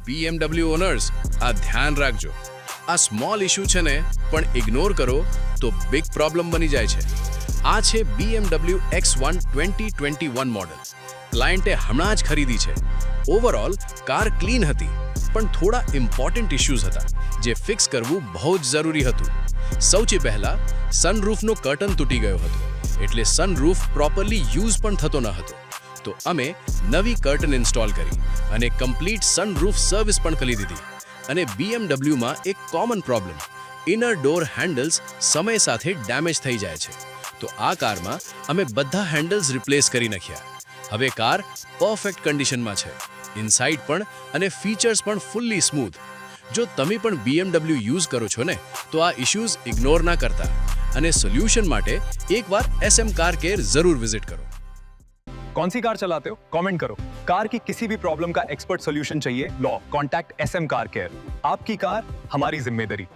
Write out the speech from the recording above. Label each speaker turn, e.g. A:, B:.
A: BMW owners આ ધ્યાન રાખજો, આ સ્મોલ ઇશ્યુ છે ને પણ ઇગ્નોર કરો તો બિગ પ્રોબ્લેમ બની જાય છે. આ છે BMW X1 2021 મોડલ. ક્લાયન્ટે હમણાં જ ખરીદી છે. ઓવરઓલ કાર ક્લીન હતી, પણ થોડા ઇમ્પોર્ટન્ટ ઇશ્યુઝ હતા જે ફિક્સ કરવું બહુ જ જરૂરી હતું. સૌથી પહેલા સનરૂફનો કર્ટન તૂટી ગયો હતો, એટલે સનરૂફ પ્રોપરલી યુઝ પણ થતો ન હતો. તો અમે નવી કર્ટન ઇન્સ્ટોલ કરી અને કમ્પ્લીટ સનરૂફ સર્વિસ પણ કરી દીધી. અને BMWમાં એક common problem, inner door handles સમય સાથે ડેમેજ થઈ જાય છે. તો આ કારમાં અમે બધા હેન્ડલ્સ રિપ્લેસ કરી નાખ્યા. હવે કાર પરફેક્ટ કન્ડિશનમાં છે, ઇનસાઇડ પણ અને ફીચર્સ પણ ફુલ્લી સ્મૂથ. જો તમે પણ BMW યુઝ કરો છો ને તો આ ઇશ્યુઝ ઇગ્નોર ના કરતા અને સોલ્યુશન માટે એકવાર SM કાર કેર જરૂર વિઝિટ કરો.
B: कौन सी कार चलाते हो? कमेंट करो. कार की किसी भी प्रॉब्लम का एक्सपर्ट सॉल्यूशन चाहिए? लो, कॉन्टैक्ट SM कार केयर. आपकी कार हमारी जिम्मेदारी.